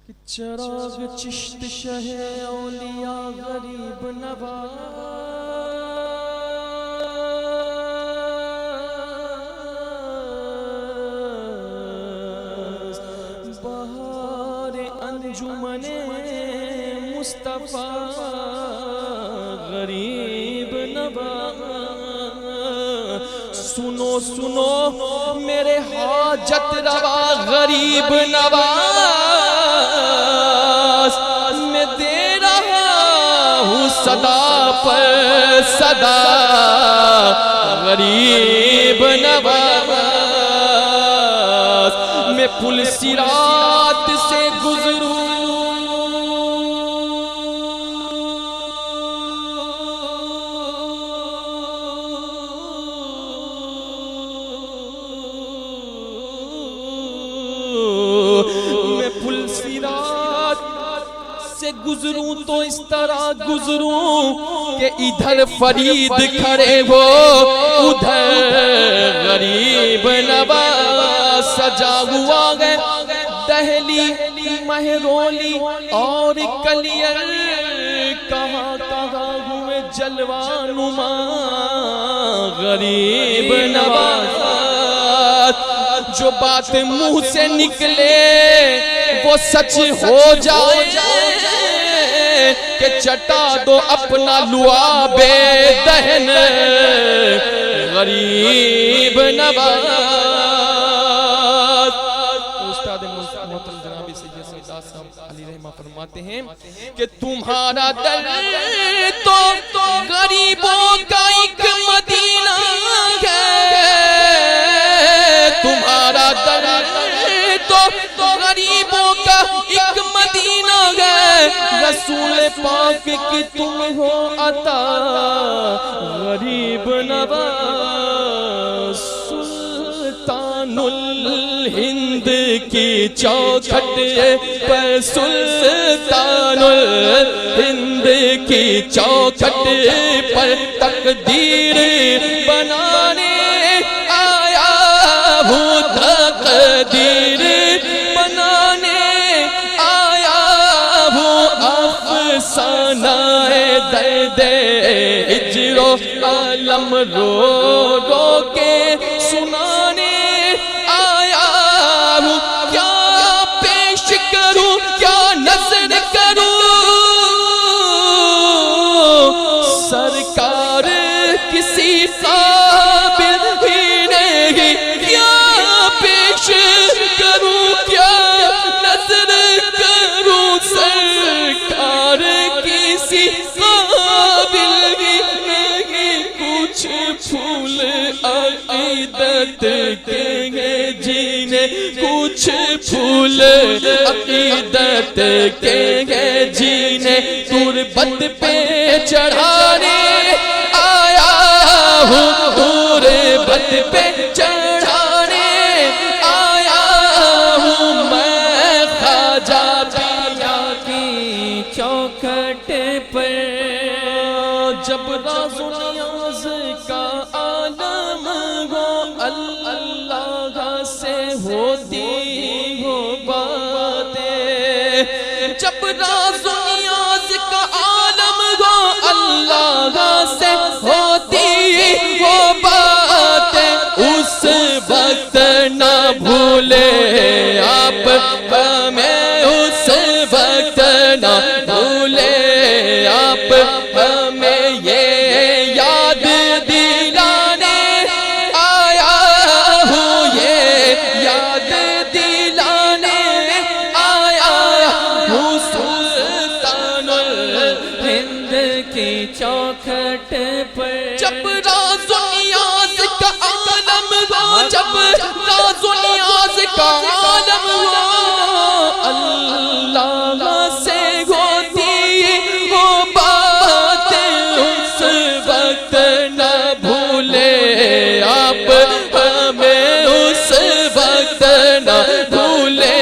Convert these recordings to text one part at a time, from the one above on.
کہ چراغ چشت شہ اولیاء غریب نواز بہار انجمن مصطفیٰ غریب نواز سنو سنو میرے حاجت روا غریب نواز میں دے رہا ہوں صدا پر صدا غریب نواز میں پل صراط سے گزروں گزروں تو اس طرح گزروں کہ ادھر فرید کھڑے ہو ادھر غریب نواز سجا ہوا ہے دہلی مہرولی اور کلیل کہاں کہاں ہوئے جلوہ نما غریب نواز جو بات منہ سے نکلے وہ سچ ہو جائے کہ چٹا دو اپنا لعاب دہن غریب نواز استاد محترم جناب سید سیدہ صاحب علی رحمہ فرماتے ہیں کہ تمہارا دل تو غریبوں کا ایک مدینہ ہے تمہارا دل تو غریبوں کا ایک مدینہ ہے رسول پاک کی تم ہو عطا غریب نواز سلطان الہند کی چوکھٹ پر سلطان الہند کی چوکھٹ پر تقدیر بنانے آیا ہوں تقدیر افسانہ درد ہجر و عالم رو رو کے سنانے آیا ہوں کیا پیش کروں کیا نظر کروں سرکار کسی قابل ہی نہیں کیا پیش کروں کیا نظر کروں سرکار کسی قابل ہی نہیں کچھ پھول عقیدت کے ہیں جینے کچھ پھول عقیدت کے ہیں جینے تربت پہ چڑھانے آیا ہوں تربت پہ چڑھانے آیا ہوں میں خواجہ پیا کی چوکھٹ پر جب راز و نیاز کا عالم ہو اللہ سے ہوتی ہو باتیں جب راز و نیاز کا عالم ہو اللہ سے ہوتی ہو باتیں اس وقت نہ بھولے آپ ہمیں اس وقت نہ بھولے آپ ہمیں یہ یاد دلانے آیا ہوں یہ یاد دلانے آیا ہوں سلطان الہند کی چوکھٹ پر جب راز و نیاز کا عالم ہو جب راز و نیاز کا عالم ہو اللہ سے ہوتی وہ بات اس وقت نہ بھولے آپ ہمیں اس وقت نہ بھولے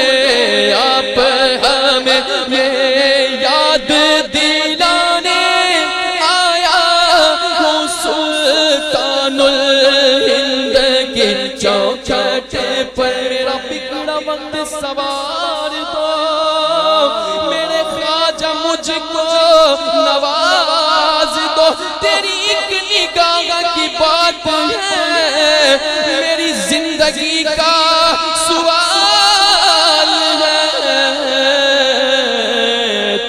آپ ہمیں یہ یاد دلانے آیا ہوں سلطان الہند کی چوکھٹ پر میرا بگڑا وقت سوار دو مجھ کو نواز دو، تیری ایک نگاہ کی بات ہے میری زندگی کا سوال ہے۔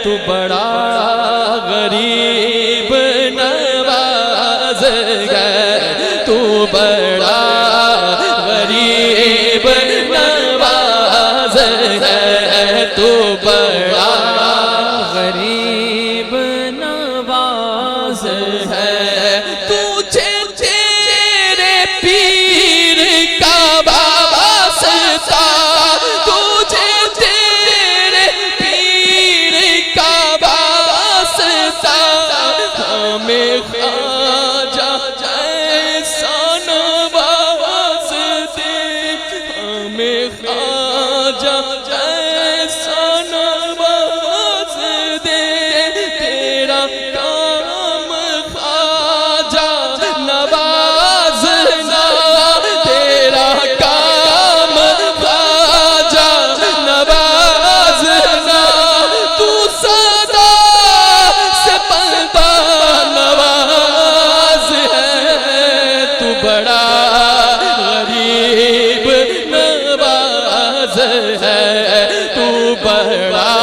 تو بڑا غریب نواز ہے، تو بڑا غریب نواز ہے، تو بڑا غریب نواز ہے۔ تجھے تیرے پیر کا واسطہ، تجھے تیرے پیر کا واسطہ، ہمیں خواجہ جیسا نواز دے، ہمیں خواجہ جیسا نواز دے۔ تیرا کام خواجہ نوازنا، تیرا کام خواجہ نوازنا، تو سدا سے بندہ نواز ہے، تو بڑا غریب نواز ہے، تو بڑا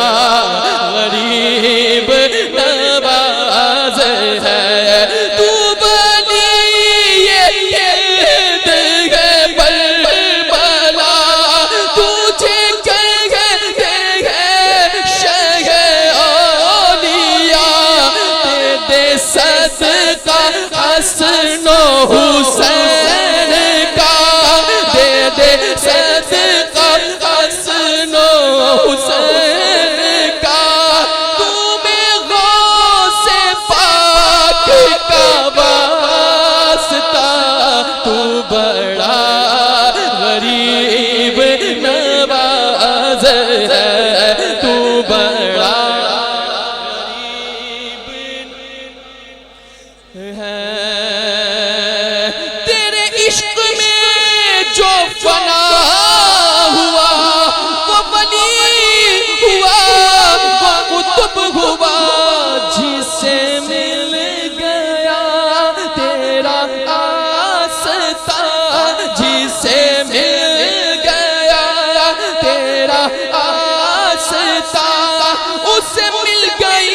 غریب نواز ہے۔ تو بلی گرد ہے بلبلا، تجھے کہتے ہیں شہ اولیاء، دے دے صدقہ حسن و حسین کا، دے دے صدقہ حسن و حسین کا۔ تمہیں غوث پاک کا واسطہ، تو بڑا غریب نواز ہے، تو بڑا غریب ہے۔ تیرے عشق میں جو فنا ہوا، وہ ولی ہوا، وہ قطب ہوا، جسے مل گیا تیرا آستا، جسے مل گیا تیرا آستا، اسے مل گئی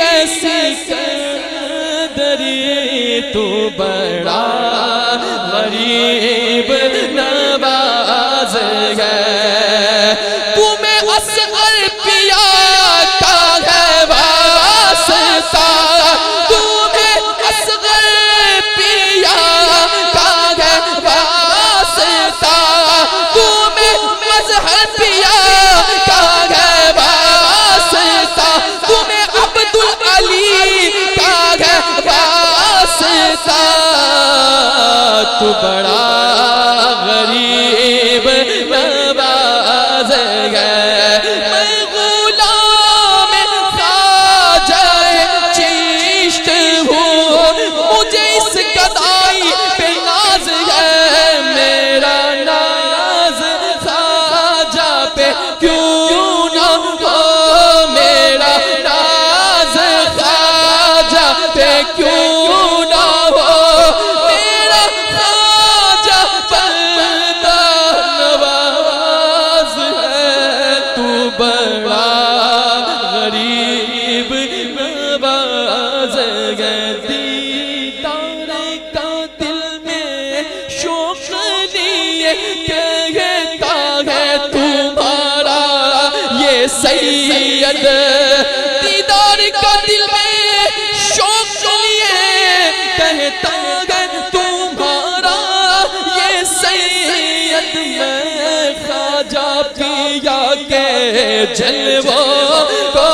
ہے سکندری، تو بڑا غریب نواز ہے۔ تمہیں اصغر پیا کا ہے واسطہ، تمہیں اصغر پیا کا ہے واسطہ، تمہیں مظہر پیا کا ہے واسطہ، تمہیں عبدالعلی کا ہے واسطہ، تو بڑا غریب نواز ہے۔ میں غلام خواجہ چشت ہوں، مجھے اس گدائی پہ ناز ہے، میرا ناز خواجہ پہ کیوں نہ ہو، میرا ناز خواجہ پہ کیوں نہ ہو، میرا خواجہ بندہ نواز ہے، تو بڑا غریب نواز ہے۔ دیدار کا دل میں شوق لیے کہتا ہے تمہارا یہ سید، دیدار کا دل میں شوق لیے کہتا ہے تمہارا یہ سید، میں خواجہ پیا کے جلووں کو